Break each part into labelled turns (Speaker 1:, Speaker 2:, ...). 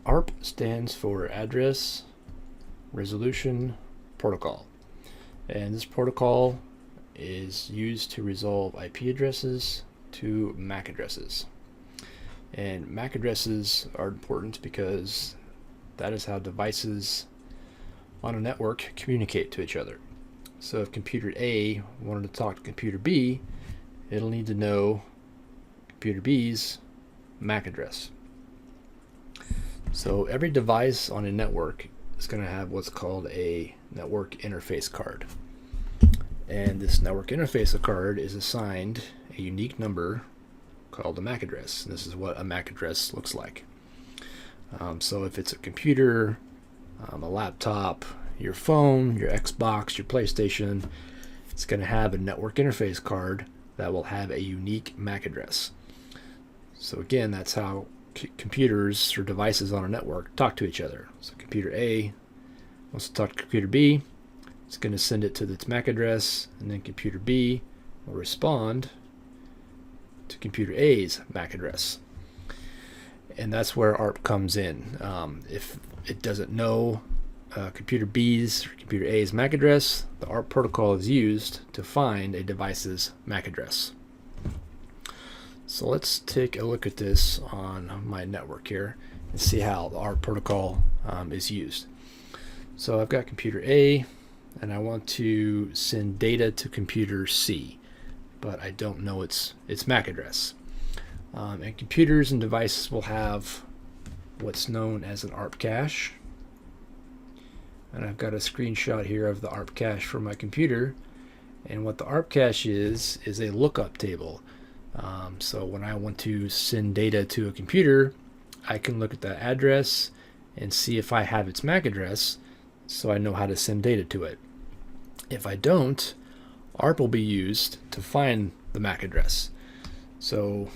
Speaker 1: ARP stands for Address Resolution Protocol, and this protocol is used to resolve IP addresses to MAC addresses. And MAC addresses are important because that is how devices on a network communicate to each other. So if computer A wanted to talk to computer B, it'll need to know computer B's MAC address. So every device on a network is going to have what's called a network interface card. And this network interface card is assigned a unique number called a MAC address. And this is what a MAC address looks like. So if it's a computer, a laptop, your phone, your Xbox, your PlayStation, it's going to have a network interface card that will have a unique MAC address. So again, that's how computers or devices on a network talk to each other. So computer A wants to talk to computer B. It's going to send it to its MAC address, and then computer B will respond to computer A's MAC address. And that's where ARP comes in. If it doesn't know computer B's or computer A's MAC address, the ARP protocol is used to find a device's MAC address. So let's take a look at this on my network here and see how the ARP protocol is used. So I've got computer A, and I want to send data to computer C, but I don't know its MAC address. And computers and devices will have what's known as an ARP cache. And I've got a screenshot here of the ARP cache for my computer. And what the ARP cache is a lookup table. So when I want to send data to a computer, I can look at that address and see if I have its MAC address, so I know how to send data to it. If I don't, ARP will be used to find the MAC address. So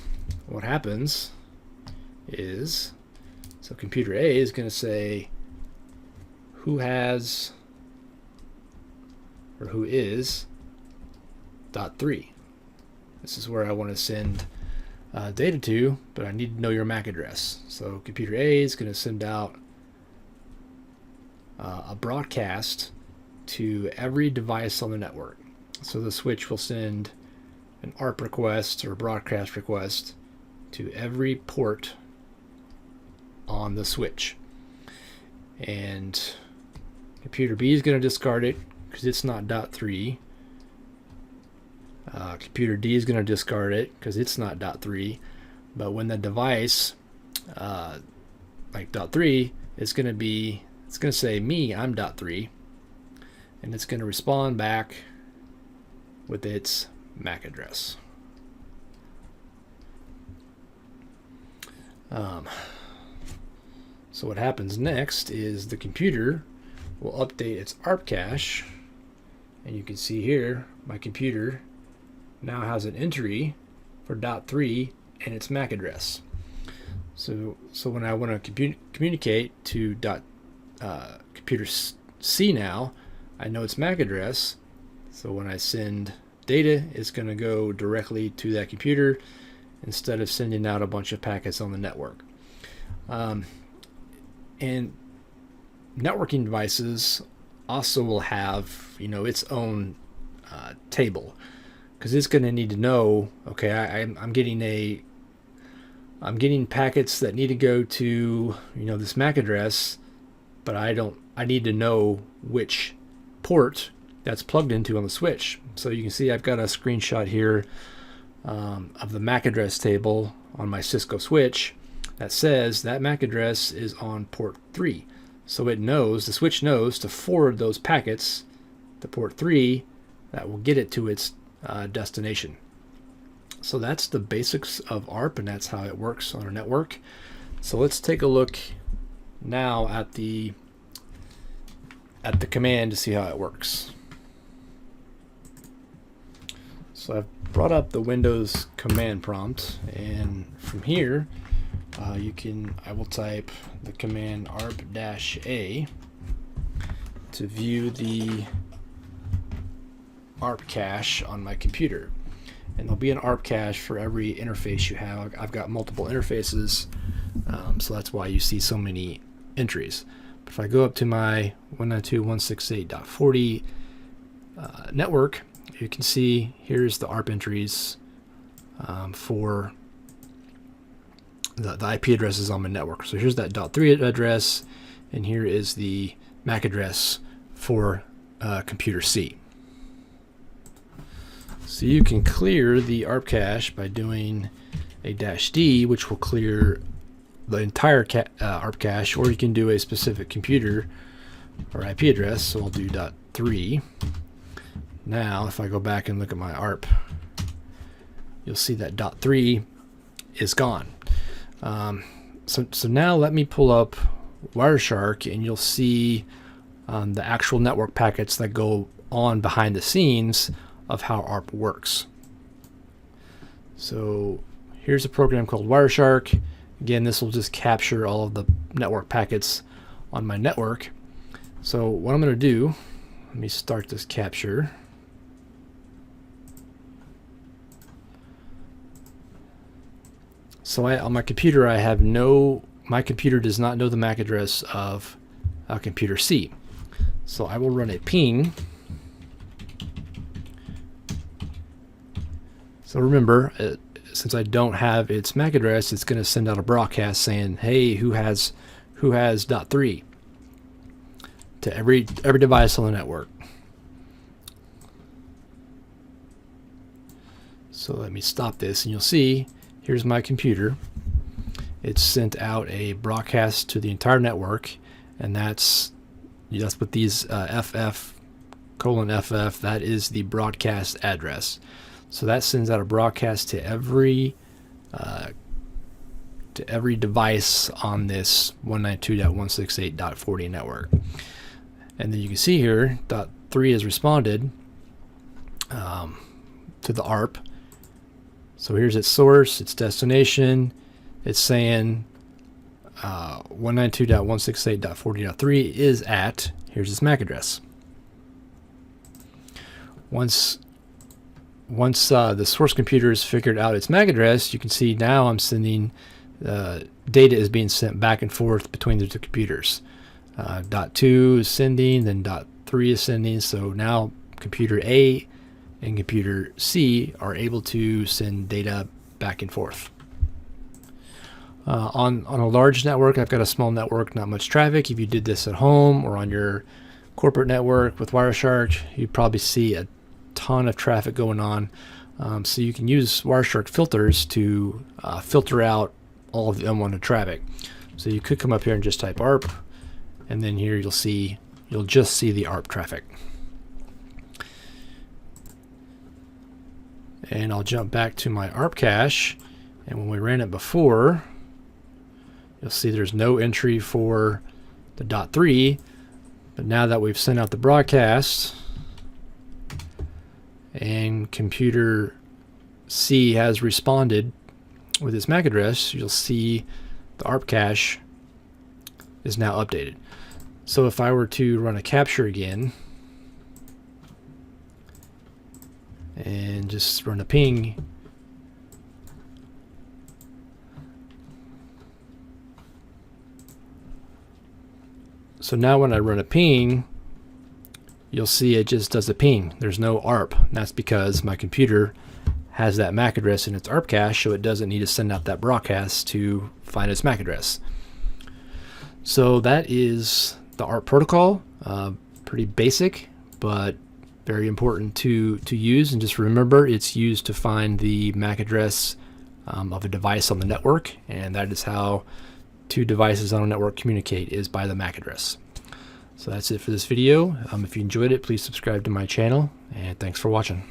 Speaker 1: what happens is, so computer A is going to say who has or who is .3. This is where I want to send data to, but I need to know your MAC address. So computer A is going to send out a broadcast to every device on the network. So the switch will send an ARP request or a broadcast request to every port on the switch. And computer B is going to discard it because it's not .3. Computer D is going to discard it because it's not .3. But when the device, like .3, it's going to say me, I'm .3, and it's going to respond back with its MAC address. So what happens next is the computer will update its ARP cache, and you can see here my computer now has an entry for .3 and its MAC address. So when I want to communicate to computer C now, I know its MAC address. So when I send data, it's going to go directly to that computer instead of sending out a bunch of packets on the network. And networking devices also will have, its own table, because it's going to need to know, okay, I'm getting packets that need to go to this MAC address, but I need to know which port that's plugged into on the switch. So you can see I've got a screenshot here of the MAC address table on my Cisco Switch that says that MAC address is on port 3. So the switch knows to forward those packets to port 3 that will get it to its destination. So that's the basics of ARP, and that's how it works on a network. So let's take a look now at the command to see how it works. So I've brought up the Windows command prompt, and from here I will type the command ARP-A to view the ARP cache on my computer. and there'll be an ARP cache for every interface you have. I've got multiple interfaces, so that's why you see so many entries. But if I go up to my 192.168.40 network, you can see here's the ARP entries for the IP addresses on my network. So here's that .3 address, and here is the MAC address for computer C. So you can clear the ARP cache by doing a -D, which will clear the entire ARP cache, or you can do a specific computer or IP address. So I'll do .3. Now if I go back and look at my ARP, you'll see that .3 is gone. So now let me pull up Wireshark, and you'll see the actual network packets that go on behind the scenes of how ARP works. So here's a program called Wireshark. Again, this will just capture all of the network packets on my network. So what I'm going to do, let me start this capture. So on my computer, my computer does not know the MAC address of computer C. So I will run a ping. So remember, since I don't have its MAC address, it's going to send out a broadcast saying, "Hey, who has .3 to every device on the network." So let me stop this, and you'll see here's my computer. It's sent out a broadcast to the entire network, and that's what these FF:FF, that is the broadcast address. So that sends out a broadcast to every device on this 192.168.40 network. And then you can see here, .3 has responded to the ARP. So here's its source, its destination. It's saying 192.168.40.3 is at, here's its MAC address. Once the source computer has figured out its MAC address, you can see now I'm sending data is being sent back and forth between the two computers. .2 is sending, then .3 is sending. So now computer A and computer C are able to send data back and forth. On a large network, I've got a small network, not much traffic. If you did this at home or on your corporate network with Wireshark, you'd probably see a ton of traffic going on. So you can use Wireshark filters to filter out all of the unwanted traffic. So you could come up here and just type ARP, and then here you'll just see the ARP traffic. And I'll jump back to my ARP cache, and when we ran it before, you'll see there's no entry for the .3, but now that we've sent out the broadcast and computer C has responded with its MAC address, you'll see the ARP cache is now updated. So if I were to run a capture again and just run a ping, so now when I run a ping, you'll see it just does a ping. There's no ARP. And that's because my computer has that MAC address in its ARP cache, so it doesn't need to send out that broadcast to find its MAC address. So that is the ARP protocol. Pretty basic, but very important to use. And just remember, it's used to find the MAC address of a device on the network, and that is how two devices on a network communicate, is by the MAC address. So that's it for this video. If you enjoyed it, please subscribe to my channel, and thanks for watching.